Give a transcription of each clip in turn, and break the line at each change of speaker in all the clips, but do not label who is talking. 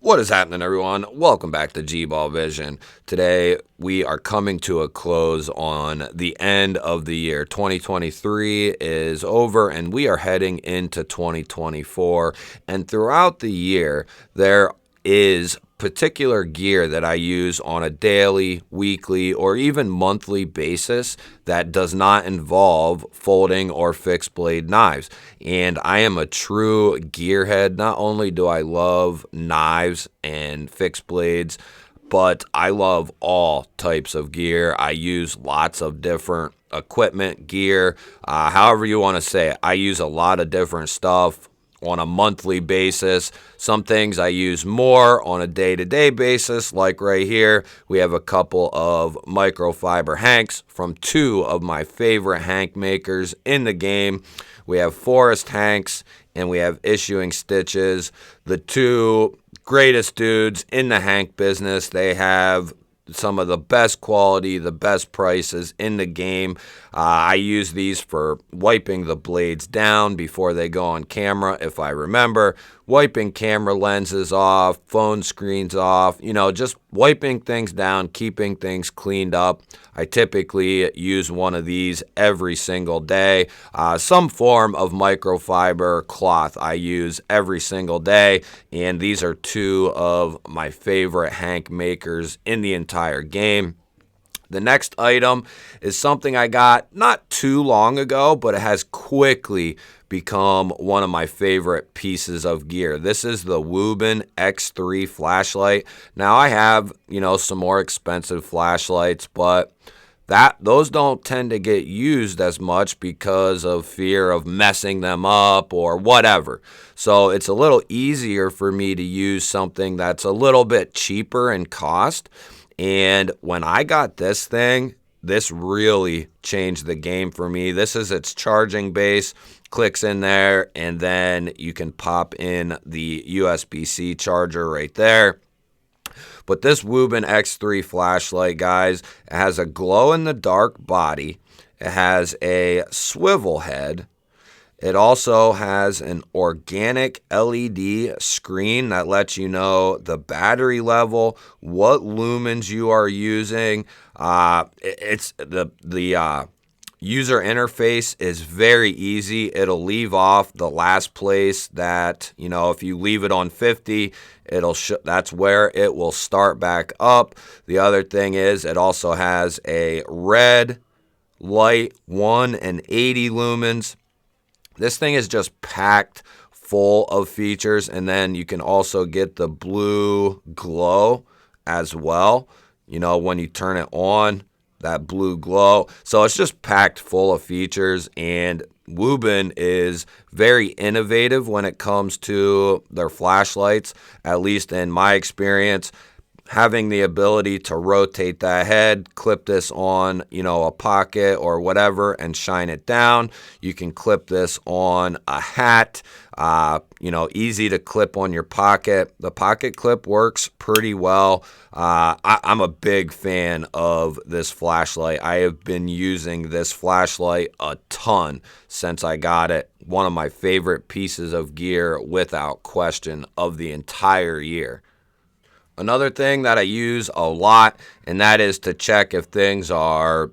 What is happening, everyone? Welcome back to G-Ball Vision. Today, we are coming to a close on the end of the year. 2023 is over, and we are heading into 2024. And throughout the year, there is particular gear that I use on a daily, weekly, or even monthly basis that does not involve folding or fixed blade knives. And I am a true gearhead. Not only do I love knives and fixed blades, but I love all types of gear. I use lots of different equipment, gear, however you want to say it. I use a lot of different stuff on a monthly basis. Some things I use more on a day-to-day basis, like right here, we have a couple of microfiber hanks from two of my favorite hank makers in the game. We have Forest Hanks and we have Issuing Stitches, the two greatest dudes in the hank business. They have some of the best quality, the best prices in the game. I use these for wiping the blades down before they go on camera, if I remember. Wiping camera lenses off, phone screens off, just wiping things down, keeping things cleaned up. I typically use one of these every single day. Some form of microfiber cloth I use every single day, and these are two of my favorite hank makers in the entire game. The next item is something I got not too long ago, but it has quickly become one of my favorite pieces of gear. This is the Wuben X3 flashlight. Now I have, some more expensive flashlights, but those don't tend to get used as much because of fear of messing them up or whatever. So it's a little easier for me to use something that's a little bit cheaper in cost. And when I got this thing, this really changed the game for me. This is its charging base, clicks in there, and then you can pop in the USB-C charger right there. But this Wuben X3 flashlight, guys, it has a glow-in-the-dark body. It has a swivel head. It also has an organic LED screen that lets you know the battery level, what lumens you are using. It's the user interface is very easy. It'll leave off the last place that, if you leave it on 50, that's where it will start back up. The other thing is it also has a red light, 1 and 80 lumens. This thing is just packed full of features, and then you can also get the blue glow as well. When you turn it on, that blue glow. So it's just packed full of features, and Wuben is very innovative when it comes to their flashlights, at least in my experience. Having the ability to rotate that head, clip this on, a pocket or whatever and shine it down. You can clip this on a hat, easy to clip on your pocket. The pocket clip works pretty well. I'm a big fan of this flashlight. I have been using this flashlight a ton since I got it. One of my favorite pieces of gear without question of the entire year. Another thing that I use a lot, and that is to check if things are,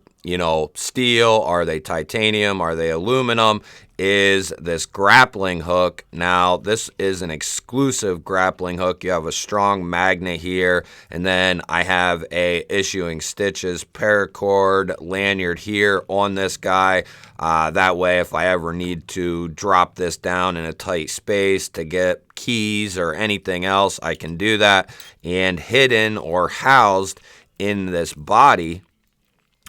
steel, are they titanium, are they aluminum, is this grappling hook. Now, this is an exclusive grappling hook. You have a strong magnet here, and then I have a Issuing Stitches paracord lanyard here on this guy. That way, if I ever need to drop this down in a tight space to get keys or anything else, I can do that. And hidden or housed in this body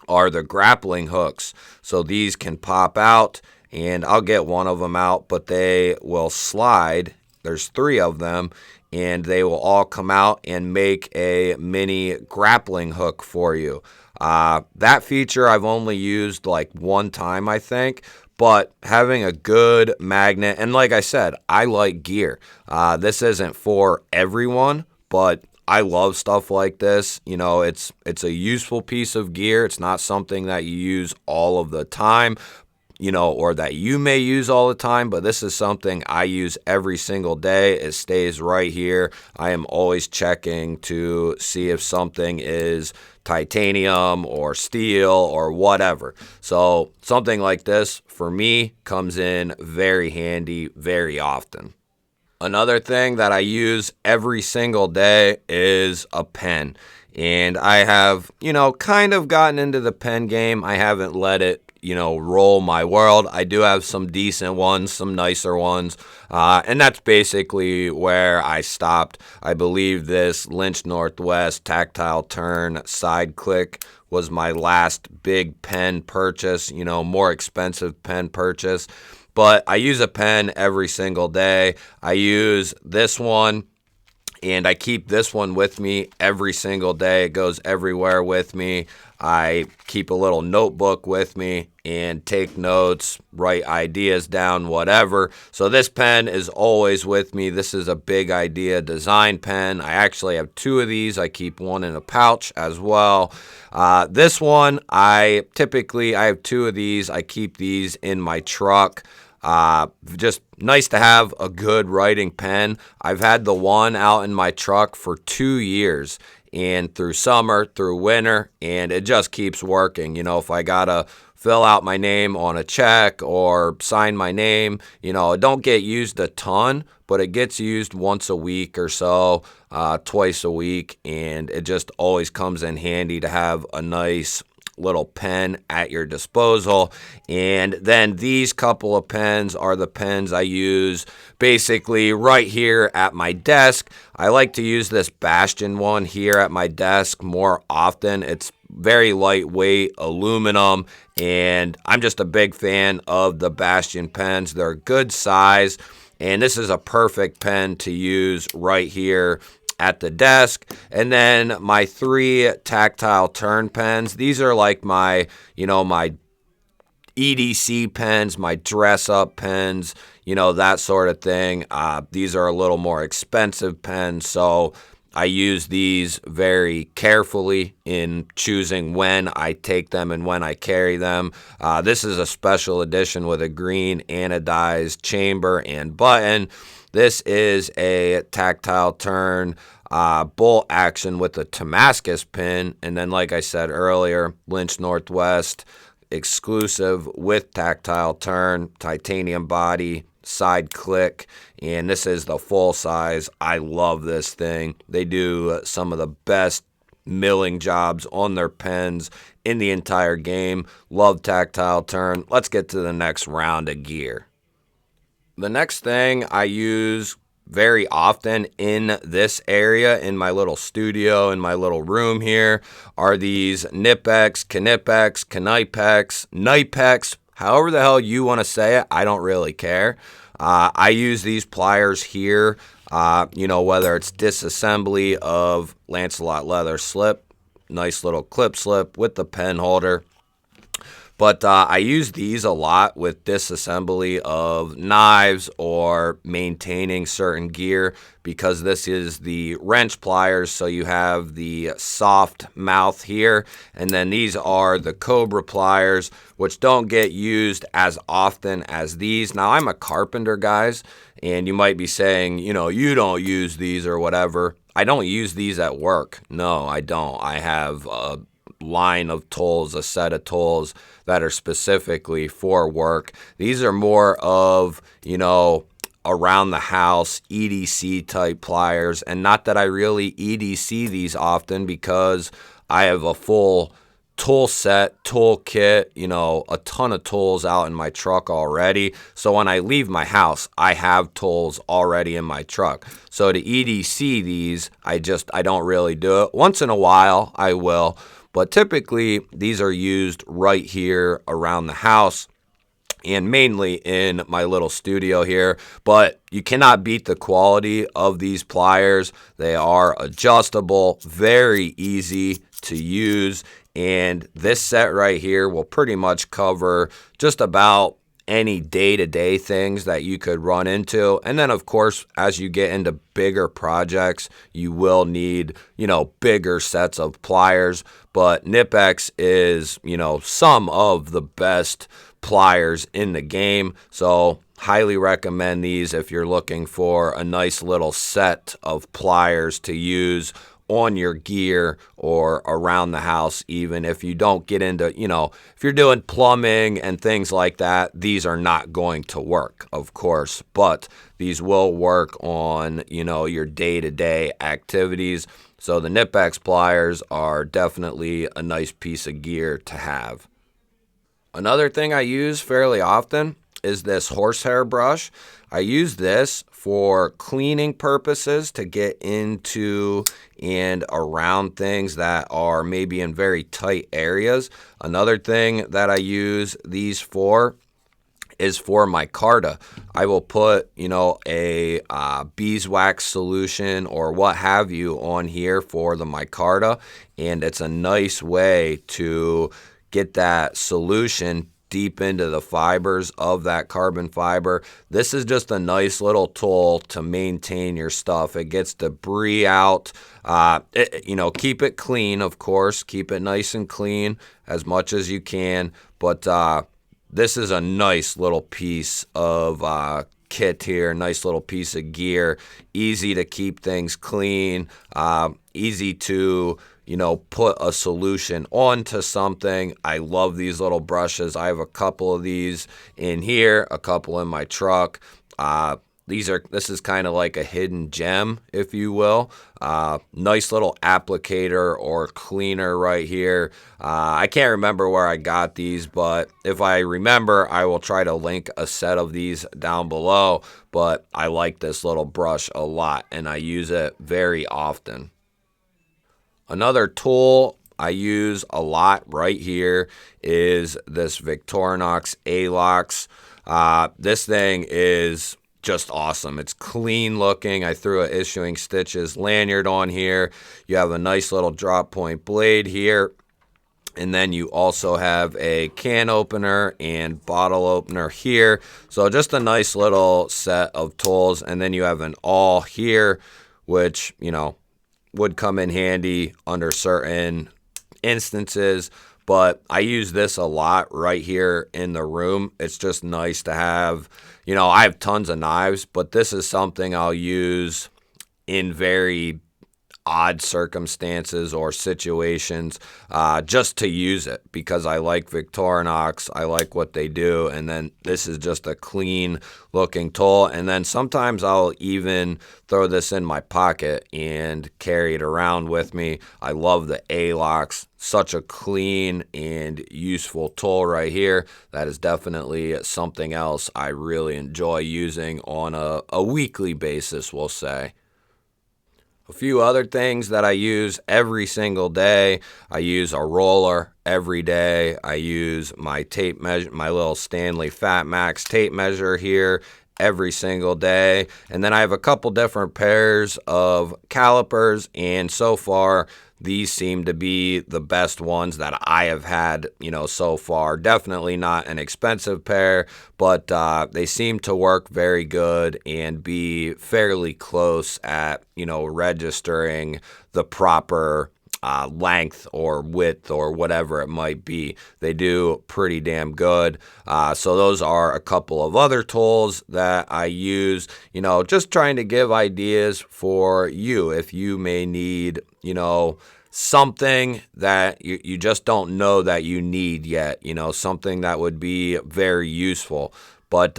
are the grappling hooks. So these can pop out, and I'll get one of them out, but they will slide. There's 3 of them, and they will all come out and make a mini grappling hook for you. That feature I've only used like one time, I think, but having a good magnet, and like I said, I like gear. This isn't for everyone, but I love stuff like this. It's a useful piece of gear. It's not something that you use all of the time. or that you may use all the time, but this is something I use every single day. It stays right here. I am always checking to see if something is titanium or steel or whatever. So something like this for me comes in very handy very often. Another thing that I use every single day is a pen. And I have, kind of gotten into the pen game. I haven't let it, roll my world. I do have some decent ones, some nicer ones. And that's basically where I stopped. I believe this Lynch Northwest tactile turn side click was my last big pen purchase, more expensive pen purchase. But I use a pen every single day. I use this one, and I keep this one with me every single day. It goes everywhere with me. I keep a little notebook with me and take notes, write ideas down, whatever. So this pen is always with me. This is a big idea design pen. I actually have two of these. I keep one in a pouch as well. This one, I have two of these. I keep these in my truck. Just nice to have a good writing pen. I've had the one out in my truck for 2 years, and through summer, through winter, and it just keeps working. If I gotta fill out my name on a check or sign my name, it don't get used a ton, but it gets used once a week or so, twice a week, and it just always comes in handy to have a nice little pen at your disposal. And then these couple of pens are the pens I use basically right here at my desk. I like to use this Bastion one here at my desk more often. It's very lightweight aluminum, and I'm just a big fan of the Bastion pens. They're a good size, and this is a perfect pen to use right here at the desk. And then my 3 tactile turn pens. These are like my EDC pens, my dress up pens, that sort of thing. These are a little more expensive pens, so I use these very carefully in choosing when I take them and when I carry them. This is a special edition with a green anodized chamber and button. This is a tactile turn bolt action with a Damascus pin. And then, like I said earlier, Lynch Northwest exclusive with tactile turn, titanium body, side click. And this is the full size. I love this thing. They do some of the best milling jobs on their pens in the entire game. Love tactile turn. Let's get to the next round of gear. The next thing I use very often in this area, in my little studio, in my little room here, are these Knipex, Knipex, however the hell you want to say it. I don't really care. I use these pliers here, whether it's disassembly of Lancelot leather slip, nice little clip slip with the pen holder. But I use these a lot with disassembly of knives or maintaining certain gear, because this is the wrench pliers, so you have the soft mouth here, and then these are the Cobra pliers, which don't get used as often as these. Now, I'm a carpenter, guys, and you might be saying, you don't use these or whatever. I don't use these at work. No, I don't. I have a line of tools, a set of tools that are specifically for work. These are more of, around the house EDC type pliers, and not that I really EDC these often, because I have a full tool set, tool kit, a ton of tools out in my truck already. So when I leave my house, I have tools already in my truck. So to EDC these, I don't really do it. Once in a while, I will. But typically, these are used right here around the house and mainly in my little studio here. But you cannot beat the quality of these pliers. They are adjustable, very easy to use. And this set right here will pretty much cover just about any day-to-day things that you could run into. And then, of course, as you get into bigger projects, you will need, bigger sets of pliers. But Knipex is, some of the best pliers in the game. So highly recommend these if you're looking for a nice little set of pliers to use on your gear or around the house. Even if you don't get into, if you're doing plumbing and things like that, these are not going to work, of course, but these will work on, your day-to-day activities. So the Knipex pliers are definitely a nice piece of gear to have. Another thing I use fairly often is this horsehair brush. I use this for cleaning purposes to get into and around things that are maybe in very tight areas. Another thing that I use these for is for micarta. I will put, a beeswax solution or what have you on here for the micarta, and it's a nice way to get that solution deep into the fibers of that carbon fiber. This is just a nice little tool to maintain your stuff. It gets debris out. Keep it clean, of course. Keep it nice and clean as much as you can. But this is a nice little piece of kit here, nice little piece of gear. Easy to keep things clean. Easy to put a solution onto something. I love these little brushes. I have a couple of these in here, a couple in my truck. This is kind of like a hidden gem, if you will. Nice little applicator or cleaner right here. I can't remember where I got these, but if I remember, I will try to link a set of these down below. But I like this little brush a lot, and I use it very often. Another tool I use a lot right here is this Victorinox Alox. This thing is just awesome. It's clean looking. I threw a Issuing Stitches lanyard on here. You have a nice little drop point blade here. And then you also have a can opener and bottle opener here. So just a nice little set of tools. And then you have an awl here, which, would come in handy under certain instances, but I use this a lot right here in the room. It's just nice to have. I have tons of knives, but this is something I'll use in very odd circumstances or situations, just to use it because I like Victorinox. I like what they do. And then this is just a clean looking tool. And then sometimes I'll even throw this in my pocket and carry it around with me. I love the Alox. Such a clean and useful tool right here. That is definitely something else I really enjoy using on a weekly basis, we'll say. A few other things that I use every single day. I use a roller every day. I use my tape measure, my little Stanley Fat Max tape measure here every single day. And then I have a couple different pairs of calipers, and so far these seem to be the best ones that I have had, so far. Definitely not an expensive pair, but they seem to work very good and be fairly close at, registering the proper length or width or whatever it might be. They do pretty damn good. So those are a couple of other tools that I use, just trying to give ideas for you if you may need, something that you just don't know that you need yet, something that would be very useful. But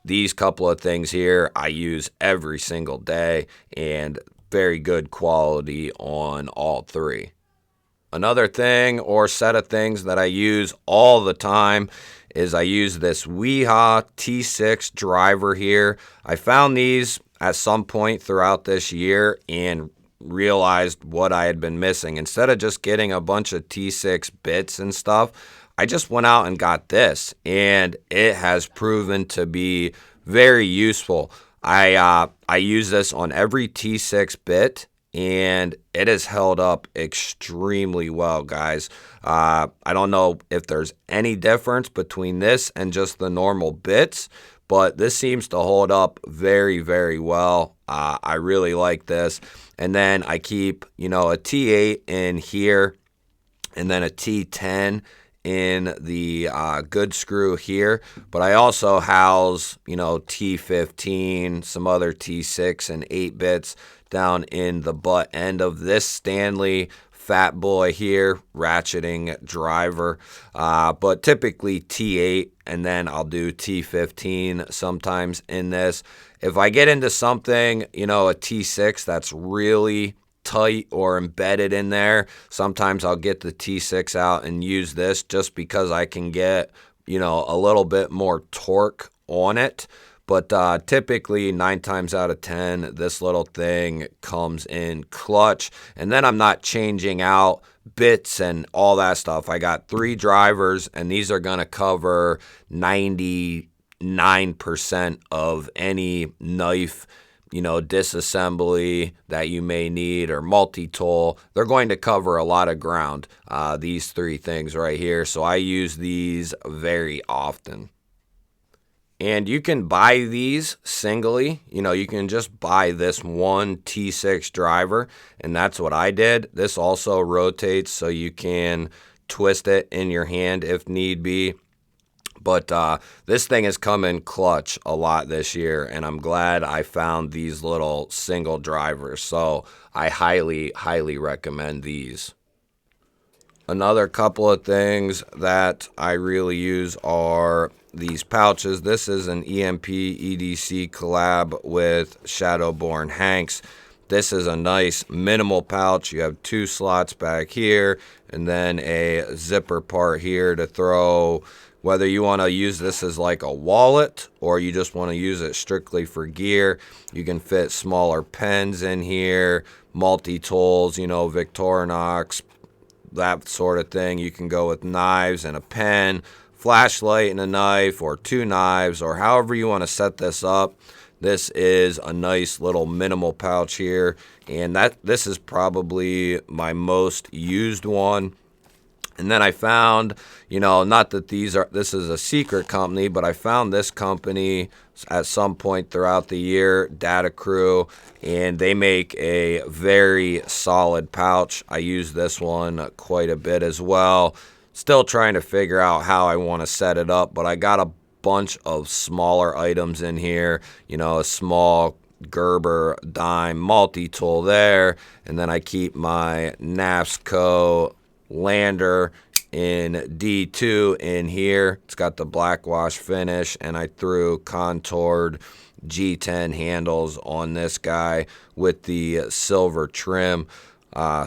these couple of things here I use every single day, and very good quality on all three. Another thing or set of things that I use all the time is I use this Weha T6 driver here. I found these at some point throughout this year and realized what I had been missing. Instead of just getting a bunch of T6 bits and stuff, I just went out and got this, and it has proven to be very useful. I use this on every T6 bit, and it has held up extremely well, guys. I don't know if there's any difference between this and just the normal bits, but this seems to hold up very, very well. I really like this. And then I keep, a T8 in here, and then a T10 in the good screw here, but I also house, T15, some other T6 and 8 bits down in the butt end of this Stanley fat boy here, ratcheting driver, but typically T8, and then I'll do T15 sometimes in this. If I get into something, a T6 that's really tight or embedded in there, sometimes I'll get the T6 out and use this just because I can get, a little bit more torque on it. But typically 9 times out of 10, this little thing comes in clutch. And then I'm not changing out bits and all that stuff. I got 3 drivers, and these are going to cover 99% of any knife, disassembly that you may need, or multi-tool. They're going to cover a lot of ground, these 3 things right here. So I use these very often. And you can buy these singly. You can just buy this one T6 driver, and that's what I did. This also rotates, so you can twist it in your hand if need be. But this thing has come in clutch a lot this year, and I'm glad I found these little single drivers. So I highly, highly recommend these. Another couple of things that I really use are these pouches. This is an EMP EDC collab with Shadowborn Hanks. This is a nice minimal pouch. You have 2 slots back here and then a zipper part here to throw, whether you want to use this as like a wallet or you just want to use it strictly for gear. You can fit smaller pens in here, multi-tools, Victorinox, that sort of thing. You can go with knives and a pen, flashlight and a knife, or 2 knives, or however you want to set this up. This is a nice little minimal pouch here, and this is probably my most used one. And then I found, not that this is a secret company, but I found this company at some point throughout the year, Data Crew, and they make a very solid pouch. I use this one quite a bit as well. Still trying to figure out how I want to set it up, but I got a bunch of smaller items in here, a small Gerber dime multi-tool there, and then I keep my NASCO Lander in D2 in here. It's got the black wash finish, and I threw contoured G10 handles on this guy with the silver trim.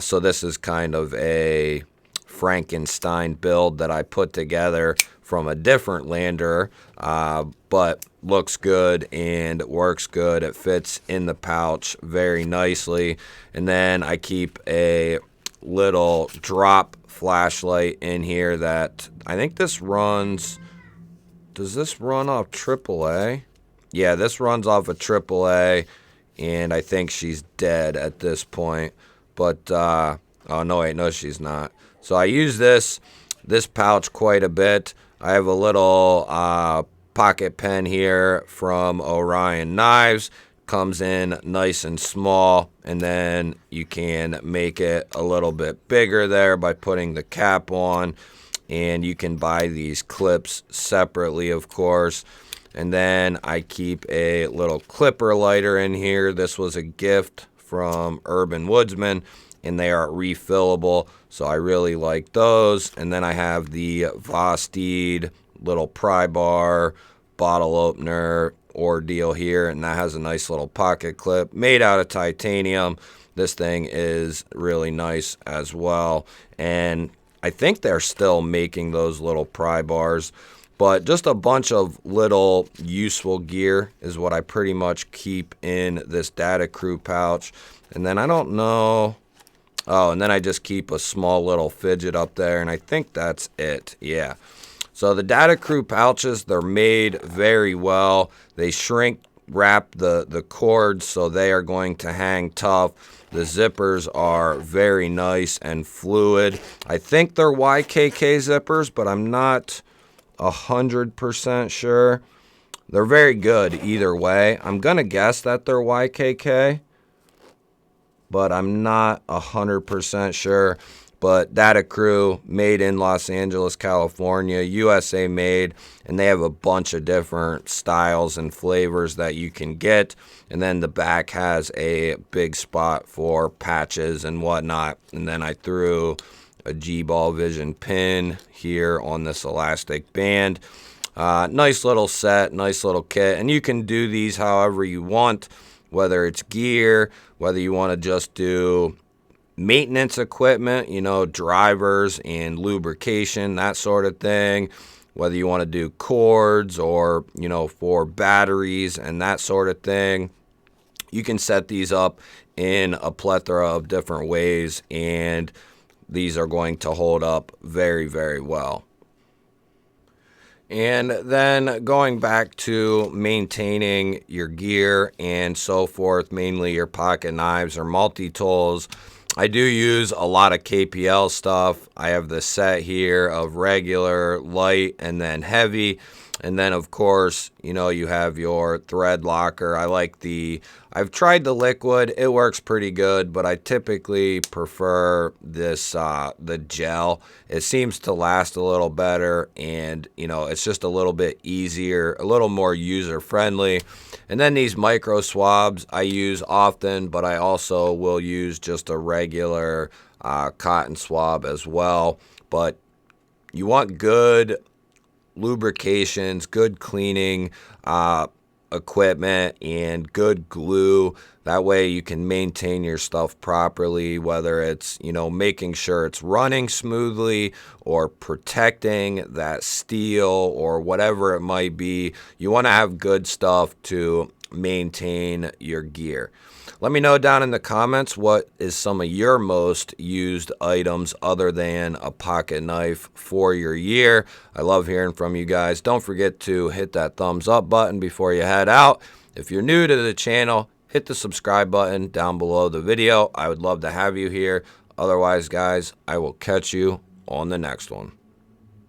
So this is kind of a Frankenstein build that I put together from a different Lander, but looks good and works good. It fits in the pouch very nicely. And then I keep a little drop flashlight in here that I think this runs. Does this run off AAA? Yeah, this runs off of AAA, and I think she's dead at this point. But oh no, wait, no, she's not. So I use this pouch quite a bit. I have a little pocket pen here from Orion Knives. Comes in nice and small, and then you can make it a little bit bigger there by putting the cap on, and you can buy these clips separately, of course. And then I keep a little clipper lighter in here. This was a gift from Urban Woodsman, and they are refillable, so I really like those. And then I have the Vosteed little pry bar bottle opener ordeal here, and that has a nice little pocket clip made out of titanium. This thing is really nice as well, and I think they're still making those little pry bars. But just a bunch of little useful gear is what I pretty much keep in this Data Crew pouch. And then I don't know, and then I just keep a small little fidget up there, and I think that's it. Yeah. So the Data Crew pouches, they're made very well. They shrink wrap the cords, so they are going to hang tough. The zippers are very nice and fluid. I think they're YKK zippers, but I'm not 100% sure. They're very good either way. I'm going to guess that they're YKK, but I'm not 100% sure. but Data Crew, made in Los Angeles, California, USA made, and they have a bunch of different styles and flavors that you can get. And then the back has a big spot for patches and whatnot. And then I threw a G-Ball Vision pin here on this elastic band. Nice little set, nice little kit, and you can do these however you want, whether it's gear, whether you want to just do maintenance equipment, you know, drivers and lubrication, that sort of thing, whether you want to do cords or, you know, for batteries and that sort of thing. You can set these up in a plethora of different ways, and these are going to hold up very, very well. And then going back to maintaining your gear and so forth, mainly your pocket knives or multi-tools, I do use a lot of KPL stuff. I have the set here of regular, light, and then heavy. And then, of course, you know, you have your thread locker. I've tried the liquid. It works pretty good, but I typically prefer this, the gel. It seems to last a little better, and, you know, it's just a little bit easier, a little more user-friendly. And then these micro swabs I use often, but I also will use just a regular cotton swab as well. But you want good lubrications, good cleaning equipment, and good glue. That way you can maintain your stuff properly, whether it's, you know, making sure it's running smoothly or protecting that steel or whatever it might be. You want to have good stuff to maintain your gear. Let me know down in the comments what is some of your most used items other than a pocket knife for your year. I love hearing from you guys. Don't forget to hit that thumbs up button before you head out. If you're new to the channel, hit the subscribe button down below the video. I would love to have you here. Otherwise, guys, I will catch you on the next one.